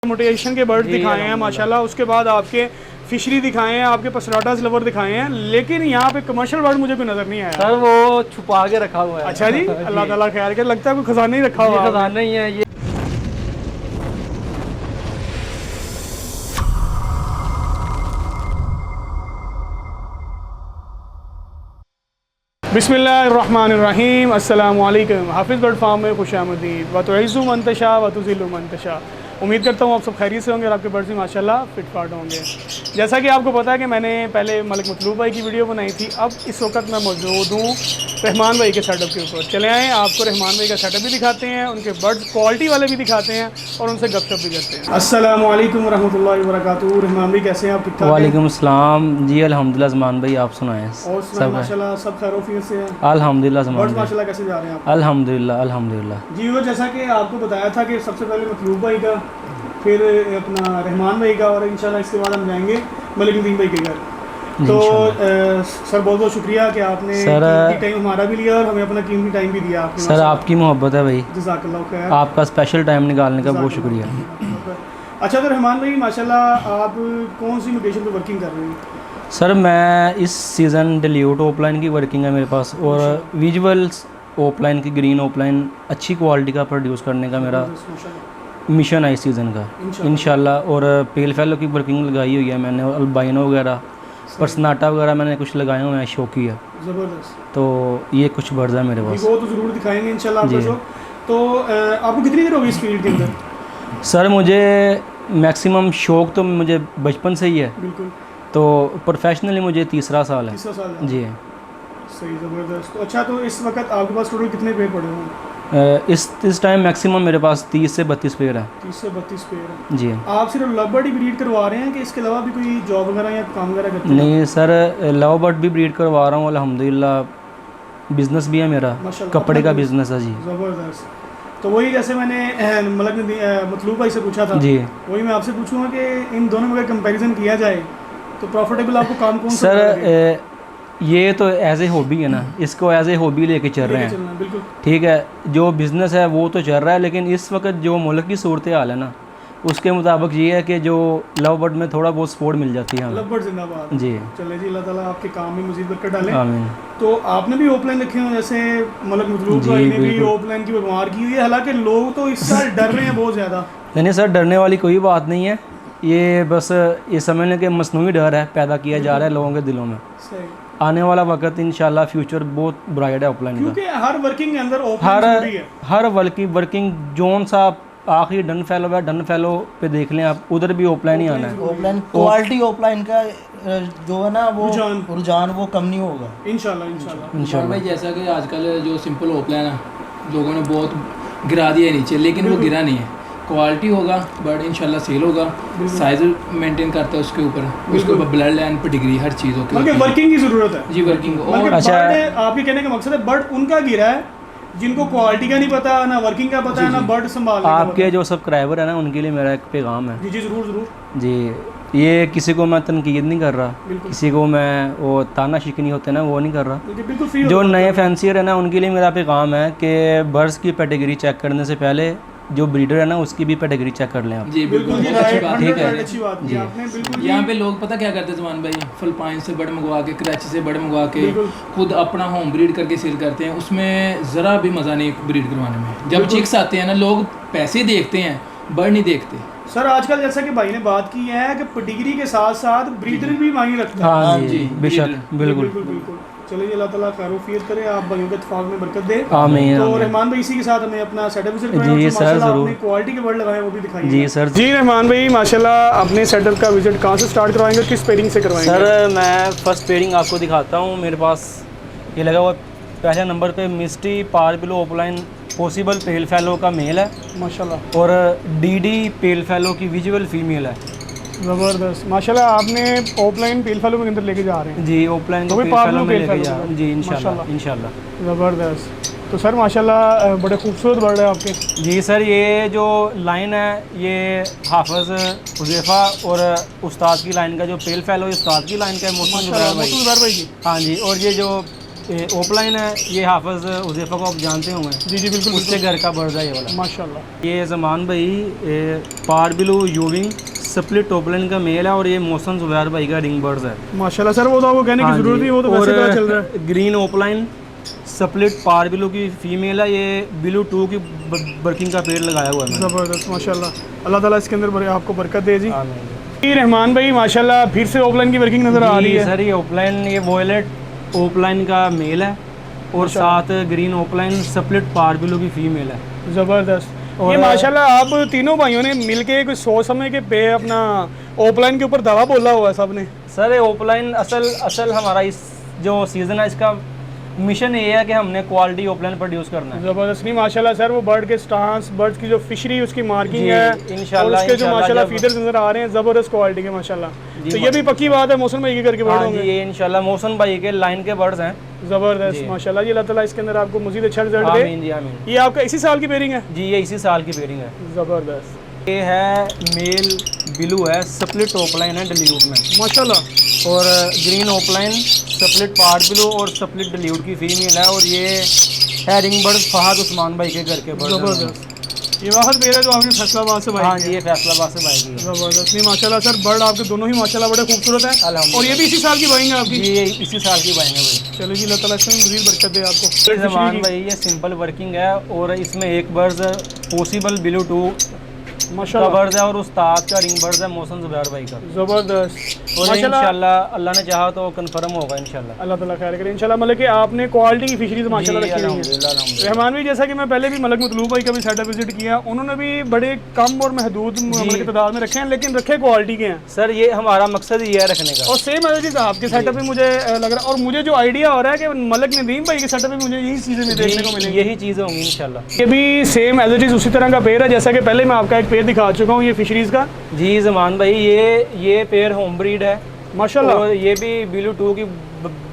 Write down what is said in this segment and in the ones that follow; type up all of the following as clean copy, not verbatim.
Motivation के bird दिखाए हैं माशाल्लाह, उसके बाद आपके फिशरी दिखाए हैं, आपके पसराटास लवर दिखाए हैं, लेकिन यहाँ पे कमर्शियल बर्ड मुझे कोई नजर नहीं आया सर। वो छुपा के रखा हुआ है। अच्छा जी, अल्लाह ताला खैर करे, लगता है कोई खजाना ही रखा हुआ है। खजाना ही है ये। बिस्मिल्लाहिर्रहमानिर्रहीम, अस्सलामु अलैकुम। हाफिज़ बर्ड फार्म में खुश आमदीद। व तुइज़्ज़ु मन तशा व तुज़िल्लु मन तशा। उम्मीद करता हूँ आप सब खैरियत से होंगे और आपके बर्ड्स भी माशाल्लाह फिट फाट होंगे। जैसा कि आपको पता है कि मैंने पहले मलिक मतलूब भाई की वीडियो बनाई थी, अब इस वक्त मैं मौजूद हूँ रहमान भाई के सेटअप के ऊपर। चले आएँ आपको रहमान भाई का सेटअप भी दिखाते हैं, उनके बर्ड्स क्वालिटी वाले भी दिखाते हैं और उनसे गपशप भी करते हैं। अस्सलामु अलैकुम रहमतुल्लाहि व बरकातुहू। रहमान भाई कैसे हैं आप? ठीक ठाक? वालेकुम अस्सलाम जी, अल्हम्दुलिल्लाह। ज़मान भाई आप सुनाएं? और सब माशाल्लाह सब खैरोफियत से हैं अल्हम्दुलिल्लाह। ज़मान बर्ड्स भाई माशाल्लाह कैसे जा रहे हैं आप? अल्हम्दुलिल्लाह अल्हम्दुलिल्लाह जी वो जैसा कि आपको बताया था कि सबसे पहले मतलूब भाई का, फिर अपना रहमान भाई का, और इंशाल्लाह इसके बाद हम जाएंगे मलिक नदीम भाई के घर। तो सर बहुत बहुत शुक्रिया कि आपने कीमती टाइम हमारा भी लिया और हमें अपना कीमती टाइम भी दिया आपने। सर आपकी मोहब्बत है भाई, जज़ाकल्लाह खैर। आपका स्पेशल टाइम निकालने का बहुत शुक्रिया। अच्छा तो रहमान भाई माशाल्लाह आप कौन सी लोकेशन पे वर्किंग कर रहे हैं? सर मैं इस सीज़न डिल्यूट ओपलाइन की वर्किंग है मेरे पास, और विजुअल्स ओपलाइन की ग्रीन ओपलाइन अच्छी क्वालिटी का प्रोड्यूस करने का मेरा मिशन है इस सीज़न का इंशाल्लाह। और पेल फेलो की वर्किंग लगाई हुई है मैंने, और अल्बाइनो वगैरह पर्सनाटा वगैरह मैंने कुछ लगाए हुए हैं शौकी है। ज़बरदस्त। तो ये कुछ बर्ड्स है मेरे पास, वो तो ज़रूर दिखाएंगे इंशाल्लाह आपको शौक। तो आपको कितनी देर होगी इस फील्ड के अंदर? सर मुझे मैक्सिमम शौक़ तो मुझे बचपन से ही है, बिल्कुल। तो प्रोफेशनली मुझे तीसरा साल है। तीसरा साल है जी सही, ज़बरदस्त। तो अच्छा तो इस वक्त आपके पास टोटल कितने पेड़ पड़े हुए? इस टाइम मैक्सिमम मेरे पास 30 से 32 पेड़ है। 30 से 32 पेड़ है जी। आप सिर्फ लव बर्ड ही ब्रीड करवा रहे हैं कि इसके अलावा भी कोई जॉब वगैरह या काम वगैरह करते हैं? नहीं सर, लव बर्ड भी ब्रीड करवा रहा हूँ अल्हम्दुलिल्लाह। बिज़नेस भी है मेरा, कपड़े का बिज़नेस है जी। ज़बरदस्त। तो वही जैसे मैंने मतलूब भाई से पूछा था जी, वही मैं आपसे पूछूंगा कि इन दोनों में अगर कंपैरिजन किया जाए तो प्रॉफिटेबल आपको काम कौन सा सर? ये तो एज ए हॉबी है ना, इसको एज ए हॉबी लेके चल रहे हैं। बिल्कुल ठीक है, जो बिज़नेस है वो तो चल रहा है, लेकिन इस वक्त जो मुल्क की सूरत हाल है ना, उसके मुताबिक ये है कि जो लव बर्ड में थोड़ा बहुत सपोर्ट मिल जाती है। लव बर्ड जिंदाबाद जी। चले जी, अल्लाह ताला आपके काम में मज़ीद बरकत डाले। आमीन। तो आपने भी ओपलाइन रखे हो, जैसे मलिक मतलूब भाई ने भी ओपलाइन की व्यवहार की हुई है, हालांकि लोग तो इस साल डर रहे हैं बहुत ज़्यादा। नहीं सर, डरने वाली कोई बात नहीं है, ये बस ये समझने के मसनूई डर है पैदा किया जा रहा है लोगों के दिलों में। सही। आने वाला वक्त इंशाल्लाह फ्यूचर बहुत ब्राइट है ऑफलाइन का, क्योंकि हर वर्किंग के अंदर ऑफलाइन हर वर्किंग जोन सा आखिरी डन फैलो है, डन फैलो पे देख लें आप, उधर भी ऑफलाइन ही आना है। ऑफलाइन क्वालिटी ऑफलाइन का जो है ना वो रुझान वो कम नहीं होगा इंशाल्लाह। भाई जैसा कि आजकल जो सिंपल ओपलाइन है लोगों ने बहुत गिरा दिया नीचे, लेकिन वो गिरा नहीं है। क्वालिटी होगा बट इंशाल्लाह सेल होगा, साइज मेंटेन करता है उसके ऊपर, उसके ऊपर ब्लड लाइन पे डिग्री हर चीज़ होती है। वर्किंग की ज़रूरत है जी, वर्किंग। और अच्छा आपके कहने का मकसद है बर्ड उनका गिरा है जिनको क्वालिटी का नहीं पता, ना वर्किंग का पता है, ना बर्ड संभालने का। आपके जो सब्सक्राइबर है ना उनके लिए मेरा एक पैगाम है। जी ज़रूर ज़रूर जी। ये किसी को मैं तनकीद नहीं कर रहा, किसी को मैं वो ताना शिकनी होते ना वो नहीं कर रहा। जो नए फैंसियर है ना उनके लिए मेरा पैगाम है कि बर्ड्स की कैटेगरी चेक करने से पहले जो ब्रीडर है ना उसकी भी कैटेगरी चेक कर लें आप। जी बिल्कुल, अच्छी बात। ठीक है, अच्छी बात जी आपने बिल्कुल। यहाँ पे लोग पता क्या करते हैं ज़मान भाई, फिलिपाइन से बर्ड मंगवा के, कराची से बर्ड मंगवा के खुद अपना होम ब्रीड करके सेल करते हैं, उसमें ज़रा भी मज़ा नहीं ब्रीड करवाने में। जब चिक्स आते हैं ना लोग पैसे देखते हैं, बर्ड नहीं देखते। सर आजकल जैसा कि भाई ने बात की है कि पेडिग्री के साथ साथ ब्रीडर भी मायने रखता है। हाँ जी बेशक, बिल्कुल बिल्कुल। चलिए अल्लाह ताला खैरोफियत करे, आप भाइयों के इत्तेफाक में बरकत दे। आमीन। तो रहमान भाई इसी के साथ हमें अपना सेटअप विजिट कराएं। जी सर ज़रूर। आपने क्वालिटी के बर्ड लगाए वो भी दिखाइए। जी सर। जी रहमान भाई माशाल्लाह अपने सेटअप का विजिट कहाँ से स्टार्ट करवाएंगे, किस पेयरिंग से करवाएंगे? सर मैं फर्स्ट पेयरिंग आपको दिखाता हूँ। मेरे पास ये लगा हुआ पहले नंबर पे मिस्टी पारबिलो ओपलाइन पॉसिबल पेल फैलो का मेल है माशाल्लाह, और डीडी पेल फैलो की विजुअल फीमेल है। ज़बरदस्त माशाल्लाह। आपने ऑफलाइन पेल फैलो के अंदर लेके जा रहे हैं? जी ऑफलाइन तो पेल फैलो में लेके जा रहे हैं जी इंशाल्लाह। ज़बरदस्त। तो सर माशाल्लाह बड़े खूबसूरत बर्ड है आपके। जी सर, ये जो लाइन है ये हाफिज़ हुज़ैफ़ा और उस्ताद की लाइन का जो पेल फैलो उस्ताद की लाइन का है, मौसम ज़ुबैर भाई की। हाँ जी। और ये जो ओपलाइन है, ये हाफिज़ हुज़ैफ़ा को आप जानते होंगे। जी जी बिल्कुल उसके घर का बर्ड है ये वाला। माशाल्लाह। ये ज़मान भाई पार ब्लू यूविंग स्प्लिट ओपलाइन का मेल है और ये मोहसन ज़ुबैर भाई का रिंग बर्ड्स है। माशाल्लाह सर, वो तो आपको कहने की ज़रूरत नहीं, वो तो वैसे पता चल रहा है। ग्रीन ओपलाइन स्प्लिट पार ब्लू की फ़ीमेल है, ये ब्लू 2 की बर्किंग का पेड़ लगाया हुआ है। ज़बरदस्त माशाल्लाह, अल्लाह ताला इसके अंदर आपको बरकत दे जी। आमीन। जी रहमान भाई माशाल्लाह फिर से ओपलाइन की वर्किंग नज़र आ रही है। सर ये ओपलाइन, ये वॉयलेट ओपलाइन का मेल है और साथ ग्रीन ओपलाइन स्प्लिट पार ब्लू की फ़ीमेल है। ज़बरदस्त। और ये माशाल्लाह आप तीनों भाइयों ने मिलके कुछ सोच समझ के पे अपना ओपलाइन के ऊपर दावा बोला हुआ है सब ने। सर ये ओपलाइन असल हमारा इस जो सीज़न है इसका मिशन ये है कि हमने क्वालिटी ओपलाइन प्रोड्यूस करना है। ज़बरदस्त। नहीं माशाल्लाह सर, वो बर्ड के स्टांस, बर्ड्स की जो फिशरी उसकी मार्किंग जी, है और इंशाल्लाह उसके जो माशाल्लाह जब- फीदर्स नज़र आ रहे हैं ज़बरदस्त क्वालिटी के माशाल्लाह। जी, तो ये भी पक्की बात है मौसम भाई के करके बर्ड हाँ होंगे। जी, ये इंशाल्लाह मौसम भाई के लाइन के बर्ड्स हैं। ज़बरदस्त जी। माशाल्लाह जी, अल्लाह ताला इसके अंदर आपको मज़ीद अच्छा रिजल्ट दे। आमीन जी आमीन। ये आपका इसी साल की पेयरिंग है? जी ये इसी साल की पेयरिंग है। ज़बरदस्त ये है मेल ब्लू है, स्प्लिट ओपलाइन है डिल्यूट में, माशाल्लाह। और ग्रीन ओपलाइन स्प्लिट पार ब्लू और स्प्लिट डिल्यूट की फीमेल है, और ये है रिंग बर्ड फहद उस्मान भाई के घर के बर्ड। ज़बरदस्त। ये वाहद पेड़ है जो आपने फैसलाबाद से भाई हाँ जी, ये फैसलाबाद से भाई की है। ज़बरदस्त। नहीं माशाल्लाह सर, बर्ड आपके दोनों ही माशाल्लाह बड़े खूबसूरत हैं अल्हम्दुलिल्लाह। और ये भी इसी साल की बाइंग है आपकी? जी ये इसी साल की बाइंग है भाई। चलो जी, अल्लाह ताला इसमें मज़ीद बरकत दे आपको। ज़मान भाई ये सिंपल वर्किंग है और इसमें एक बर्ड पॉसिबल ब्लू 2 का माशाल्लाह बर्ड है और उस्ताद का रिंग बर्ड है मोहसन ज़ुबैर भाई का। ज़बरदस्त और माशाल्लाह। इंशाल्लाह अल्लाह ने चाहा तो कंफर्म होगा इंशाल्लाह। अल्लाह ताला खैर करे इंशाल्लाह। मतलब कि आपने क्वालिटी की फिशरीज माशाल्लाह जी, रखी हुई है। अल्हम्दुलिल्लाह, अल्हम्दुलिल्लाह। रहमान भी, जैसा कि मैं पहले भी मलक मतलूब भाई का भी सेटअप विजिट किया, उन्होंने भी बड़े कम और महदूद मतलब की तादाद में रखे हैं, लेकिन रखे क्वालिटी के हैं। सर ये हमारा मकसद ही है रखने का। और सेम एज इट इज आपके सेटअप में मुझे लग रहा है, और मुझे जो आइडिया हो रहा है कि मलक नदीम भाई के सेटअप में मुझे यही चीज़ें भी देखने को मिलेंगी। यही चीज़ें होंगी इंशाल्लाह। ये भी सेम एज इट इज उसी तरह का पेड़ है जैसा कि पहले मैं आपका एक पेड़ दिखा चुका हूँ, ये फिशरीज का। जी ज़मान भाई ये पेड़ होम ब्रीड है माशाल्लाह और ये भी ब्लू 2 की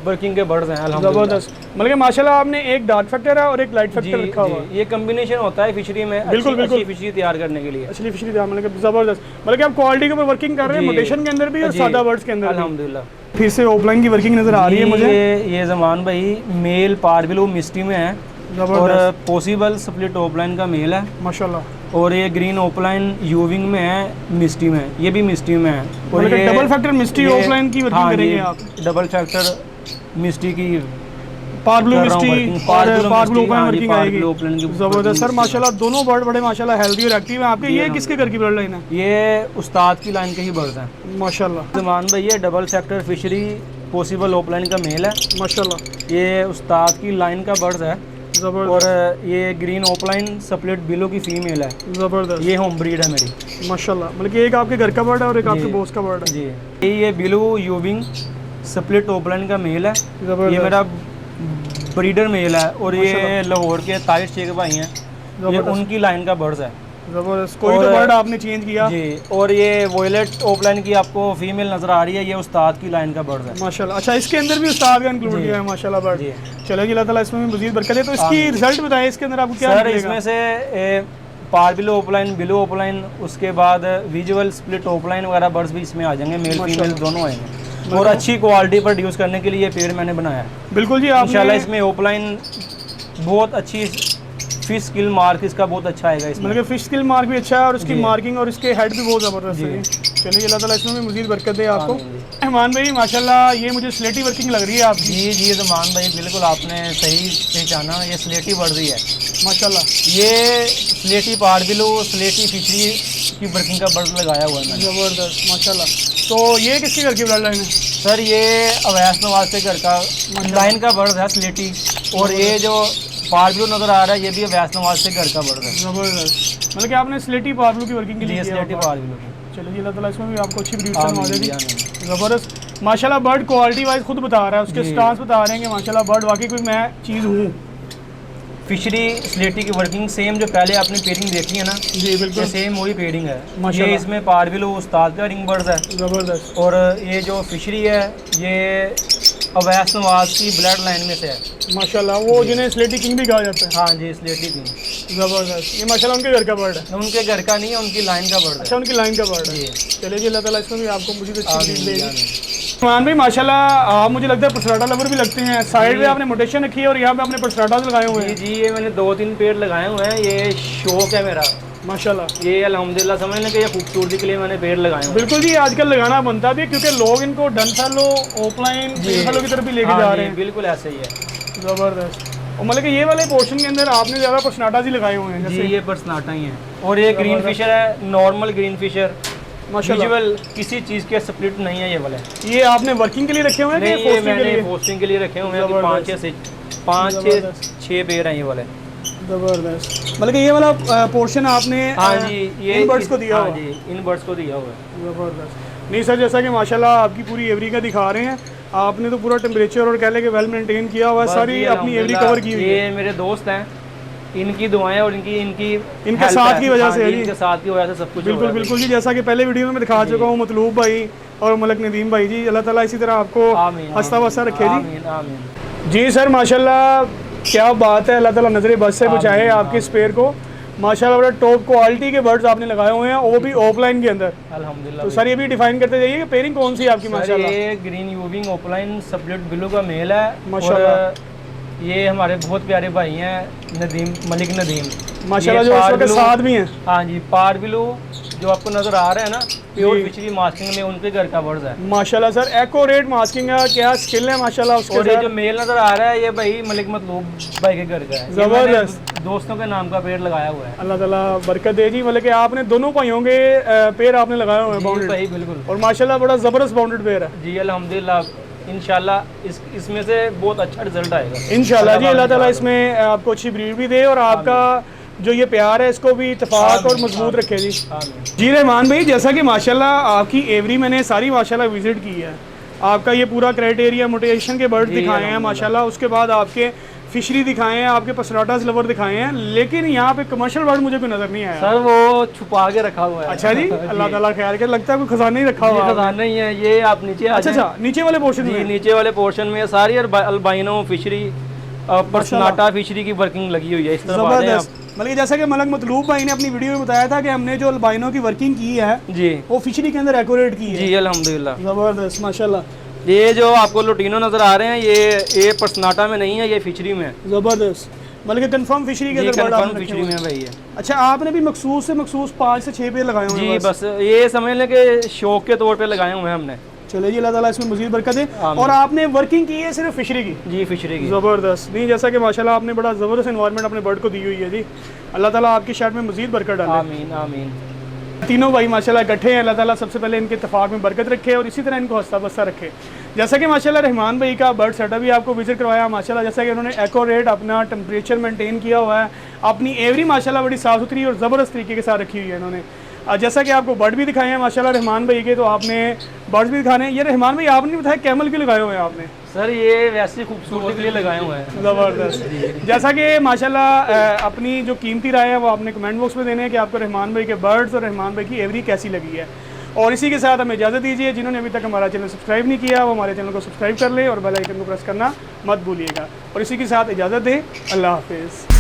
वर्किंग के बर्ड्स हैं अल्हम्दुलिल्लाह। ज़बरदस्त। मतलब कि माशाल्लाह आपने एक डार्क फैक्टर है और एक लाइट जी, फैक्टर रखा हुआ है। जी, ये कम्बिनेशन होता है फिशरी में, बिल्कुल, बिल्कुल। अच्छी फिशरी तैयार करने के लिए। असली फिशरी था, मतलब कि ज़बरदस्त। मतलब कि आप क्वालिटी के ऊपर वर्किंग कर रहे हैं, जी। मोटेशन के अंदर भी और जी, सादा बर्ड्स के अंदर भी। अल्हम्दुलिल्लाह। फिर से ओपलाइन की वर्किंग नज़र आ रही है जी, मुझे। ये ज़मान भाई मेल पार ब्लू मिस्टी में है और ज़बरदस्त पॉसिबल स्प्लिट ओपलाइन का मेल है, माशाल्लाह। और ये ग्रीन ओपलाइन यूविंग में है, मिस्टी में, ये भी मिस्टी में है। और मतलब कि ये डबल फैक्टर मिस्टी ये- ऑफलाइन की वर्किंग हाँ, करेंगे ये आप? डबल फैक्टर मिस्टी की पार ब्लू कर रहा हूँ मिस्टी working, और पार ब्लू पार ब्लू मिस्टी, ओपलाइन हाँ जी, वर्किंग पार आएगी। ब्लू ओपलाइन की ज़बरदस्त सर working माशाल्लाह, दोनों बर्ड बड़े माशाल्लाह हेल्दी और एक्टिव हैं आपके। जी, ये किसके घर की बर्ड लाइन है? ये उस्ताद की लाइन के ही बर्ड्स हैं माशाल्लाह ज़मान भाई। ये double factor fishery possible opaline का मेल है, माशाल्लाह ये उस्ताद की लाइन का बर्ड्स है, ज़बरदस्त और ये ग्रीन ओपलाइन स्प्लिट बिलो की फीमेल है, ज़बरदस्त ये होम ब्रीड है मेरी। माशाल्लाह। मतलब कि एक आपके घर का बर्ड है और एक आपके जी। बॉस का बर्ड है। जी ये बिलो यूविंग स्प्लिट ओपलाइन का मेल है, ये ज़बरदस्त मेरा ब्रीडर मेल है, और ये माशाल्लाह। लाहौर के ताहिर शेख भाई हैं, ये ज़बरदस्त उनकी लाइन का बर्ड्स है। ज़बरदस्त। कोई तो और- बर्ड आपने चेंज किया जी, और ये वॉयलेट ओपलाइन की आपको फीमेल नज़र आ रही है, ये उस्ताद की लाइन का बर्ड है। माशाल्लाह। अच्छा, इसके अंदर भी उस्ताद का इंक्लूड जी। किया है माशाल्लाह बर्ड। जी। चलो जी, अल्लाह ताला इसमें भी मज़ीद बरकत दे। तो इसकी रिजल्ट बताएं, इसके अंदर आपको क्या सर मिलेगा? इसमें से पार बिलो ओपलाइन, उसके बाद विजुअल स्प्लिट ओपलाइन वगैरह बर्ड्स भी इसमें आ जाएंगे, मेल फीमेल माशाल्लाह। दोनों आएंगे, और अच्छी क्वालिटी पर ड्यूस करने के लिए ये पेड़ मैंने बनाया है बिल्कुल जी। इंशाल्लाह। आपने इसमें ओपलाइन बहुत अच्छी फिश स्किल मार्क इसका बहुत अच्छा आएगा इसमें। मतलब कि फिश स्किल मार्क भी अच्छा है और उसकी जी। मार्किंग और इसके हेड भी बहुत ज़बरदस्त है। जी। चलिए, अल्लाह ताला इसमें भी मज़ीद बरकत दे आपको। आमीन जी। रहमान भाई माशाल्लाह, ये मुझे स्लेटी वर्किंग लग रही है आपकी। जी जी ज़मान भाई, बिल्कुल आपने सही पहचाना, ये स्लेटी वर्दी है माशाल्लाह ये। स्लेटी पार बिलो स्लेटी फिशरी की वर्किंग का बर्ड लगाया हुआ है मैंने। ज़बरदस्त माशाल्लाह। तो ये किसके घर की ब्लड लाइन है? सर ये अवैस नवाज के घर का लाइन का बर्ड है स्लेटी, और ये जो पार बिलो नज़र आ रहा है ये भी अवैस नवाज के घर का बर्ड है। ज़बरदस्त। मतलब कि आपने स्लेटी पार्बलू की वर्किंग के लिए ये किया स्लेटी होगा। पार बिलो की। चलो जी, अल्लाह ताला इसमें भी आपको अच्छी ब्रीड आमीन से जी, दी। आमीन। ज़बरदस्त माशाल्लाह। बर्ड क्वालिटी वाइज खुद बता रहा है, उसके जी। स्टांस बता रहे हैं कि माशाल्लाह बर्ड वाकई कोई मैं चीज़ हूँ। फिशरी स्लेटी की वर्किंग सेम जो पहले आपने पेयरिंग देखी है ना, जी ये बिल्कुल सेम वही पेयरिंग है। माशाल्लाह। ये इसमें पार बिलो उस्ताद का रिंग बर्ड्स है, ज़बरदस्त और ये जो फिशरी है ये अवैस नवाज की ब्लड लाइन में से है माशाल्लाह। वो जिन्हें स्लेटी किंग भी कहा जाता है। हाँ जी, स्लेटी की। ज़बरदस्त। ये माशाल्लाह उनके घर का बर्ड है। उनके घर का नहीं है, उनकी लाइन का बर्ड अच्छा, है। उनकी लाइन का बर्ड है। जी। चलिए जी, अल्लाह ताला इसमें भी आपको मुझे अच्छी आमीन ब्रीड जी, देगी। आमीन। मान भाई माशाल्लाह आप मुझे लगता है पसराटा लवर भी लगते हैं। साइड में आपने मोटेशन रखी है और यहाँ पे आपने पसराटा लगाए हुए जी हैं। जी, ये मैंने 2-3 पेड़ लगाए हुए हैं, ये शौक है मेरा माशाल्लाह। ये अल्हम्दुलिल्लाह समझ लें कि ये खूबसूरती के लिए मैंने पेड़ लगाए हुए हैं। बिल्कुल जी, आजकल लगाना बनता भी है क्योंकि लोग इनको डन फैलो ऑफलाइन फैलो की तरफ भी लेके हाँ जा जी, रहे हैं। बिल्कुल ऐसे ही है ज़बरदस्त। और मतलब कि ये वाले पोर्शन के अंदर आपने ज़्यादा पसनाटा ही लगाए हुए हैं जी, जैसे ये पर्सनाटा ही है। और ये ग्रीन फिशर है, नॉर्मल ग्रीन फिशर, माशाल्लाह। विजुअल किसी चीज़ के स्प्लिट नहीं है ये वाले। ये आपने वर्किंग के लिए रखे हुए हैं नहीं, कि ये पोस्टिंग के मैंने लिए? पोस्टिंग के लिए रखे हुए हैं कि ज़बरदस्त। 5-6 पेड़ हैं ये वाले। ज़बरदस्त। मतलब कि ये वाला पोर्शन आपने हाँ जी, ये इन बर्ड्स को दिया हाँ हुआ। जी, इन बर्ड्स को दिया हुआ है। ज़बरदस्त। नहीं सर, जैसा कि माशाल्लाह आपकी पूरी एवरी का दिखा रहे हैं, आपने तो पूरा टेम्परेचर और कह लें कि वेल मेंटेन किया हुआ है, बस सारी जी, अपनी एवरी अल्हम्दुलिल्लाह, कवर की हुई है। ये मेरे दोस्त हैं, इनकी दुआएं और इनकी इनके help साथ है। की वजह हाँ से है जी, जी। इनके साथ की वजह से सब कुछ हो बिल्कुल रहा है। बिल्कुल जी, जैसा कि पहले वीडियो में मैं दिखा चुका हूँ मतलूब भाई और मलक नदीम भाई जी, अल्लाह ताला इसी तरह आपको आमीन, हंसता वस्ता रखे जी। आमीन आमीन। जी सर माशाल्लाह, क्या बात है, अल्लाह ताला नजरे बस से बचाए आमीन, आपके स्पेयर को। माशाल्लाह बड़ा टॉप क्वालिटी के बर्ड्स आपने लगाए हुए हैं, वो भी ऑफलाइन के अंदर। अल्हम्दुलिल्लाह। तो सर ये भी डिफाइन करते जाइए कि पेयरिंग कौन सी है आपकी सर, माशाल्लाह। ये ग्रीन यूविंग ओपलाइन सब्लिट ब्लू का मेल है माशाल्लाह। और ये हमारे बहुत प्यारे भाई हैं नदीम, मलिक नदीम माशाल्लाह, ये जो इस पार वक्त ब्लू- साथ भी हैं। हाँ जी, पार ब्लू जो आपको नजर आ रहा है ना, प्योर जी। फिशरी मास्किंग में उनके घर का बर्ड्स है। माशाल्लाह सर, एक्यूरेट मास्किंग का क्या स्किल है माशाल्लाह उसके और ये साथ। जो मेल नजर आ रहा है ये भाई मलिक मतलूब भाई के घर का है। ये मैंने जबरदस्त। दोस्तों के नाम का पेड़ लगाया हुआ है। अल्लाह ताला बरकत दे जी। मतलब कि आपने दोनों भाइयों के पेड़ आपने लगाए हुए हैं जी बाउंडेड, भाई बिल्कुल। और माशाल्लाह बड़ा ज़बरदस्त बाउंडेड पेड़ है। जी अल्हम्दुलिल्लाह, इंशाल्लाह इसमें से बहुत अच्छा रिजल्ट आएगा इंशाल्लाह जी, अल्लाह ताला इसमें आपको अच्छी ब्रीड भी दे और आपका जो ये प्यार है इसको भी इत्तेफाक और मजबूत रखे जी। आमीन। जी रहमान भाई, जैसा कि माशाल्लाह आपकी एवरी मैंने सारी माशाल्लाह विजिट की है, आपका ये पूरा क्राइटेरिया मोटिवेशन के बर्ड जी, दिखाए हैं अल्हम्दुलिल्लाह। माशाल्लाह, उसके बाद आपके फिशरी दिखाए हैं, आपके पसराटास लवर दिखाए हैं, लेकिन यहाँ पे कमर्शियल बर्ड मुझे कोई नज़र नहीं आया। सर वो छुपा के रखा हुआ है। अच्छा जी, अल्लाह ताला ख्याल कर, लगता है कोई खजाना ही रखा ये हुआ है। खजाना नहीं है, ये आप नीचे आ अच्छा जाएं। अच्छा, नीचे वाले पोर्शन जी, में। नीचे वाले पोर्शन में सारी अल्बाइनो फिशरी पर्सनाटा फिशरी की वर्किंग लगी हुई है। इस तरफ आ जाएं आप। ज़बरदस्त। मतलब कि जैसा कि मलक मतलूब भाई ने अपनी वीडियो में बताया था कि हमने जो अल्बाइनो की वर्किंग की है जी वो फिशरी के अंदर एक्यूरेट की है। जी अल्हम्दुलिल्लाह। ज़बरदस्त माशाल्लाह, ये जो आपको लुटीनो नजर आ रहे हैं ये पर्सनाटा में नहीं है, ये फिशरी में है। ज़बरदस्त। मतलब कि कंफर्म फिशरी के ये अंदर बर्ड कंफर्म आपने रखे फिशरी हुए में हैं। भाई है। अच्छा, आपने भी मखसूस से मखसूस 5 से 6 पेड़ लगाए हुए जी हैं बस ये समझ लें कि शौक के तौर पे लगाए हुए हैं हमने। चले जी, अल्लाह ताला इसमें मज़ीद बरकत दे। आमीन। और आपने वर्किंग की है सिर्फ फिशरी की? जी फिशरी की। ज़बरदस्त। नहीं, जैसा कि माशाल्लाह आपने बड़ा ज़बरदस्त एनवायरनमेंट अपने बर्ड को दी हुई है जी। अल्लाह ताला आपकी शर्ट में मज़ीद बरकत डाले। आमीन आमीन। तीनों भाई माशाल्लाह इकट्ठे हैं, अल्लाह ताला सबसे पहले इनके इत्तेफाक में बरकत रखे और इसी तरह इनको हंसता बसता रखे। जैसा कि माशाल्लाह रहमान भाई का बर्ड सेटअप भी आपको विजिट करवाया माशाल्लाह, जैसा कि उन्होंने एक्यूरेट अपना टेम्परेचर मेंटेन किया हुआ है, अपनी एवरी माशाल्लाह बड़ी साफ़ सुथरी और ज़बरदस्त तरीके के साथ रखी हुई है इन्होंने। जैसा कि आपको बर्ड भी दिखाए हैं माशाल्लाह रहमान भाई के, तो आपने बर्ड्स भी दिखाने हैं। ये रहमान भाई आपने बताया कैमल क्यों लगाए हुए हैं आपने? सर ये वैसे खूबसूरती के लिए लगाए हुए हैं। ज़बरदस्त। जैसा कि माशाल्लाह अपनी जो कीमती राय है वो आपने कमेंट बॉक्स में देने हैं कि आपको रहमान भाई के बर्ड्स और रहमान भाई की एवरी कैसी लगी है। और इसी के साथ हमें इजाज़त दीजिए। जिन्होंने अभी तक हमारा चैनल सब्सक्राइब नहीं किया वो हमारे चैनल को सब्सक्राइब कर लें और बेल आइकन को प्रेस करना मत भूलिएगा। और इसी के साथ इजाज़त दें, अल्लाह हाफिज़।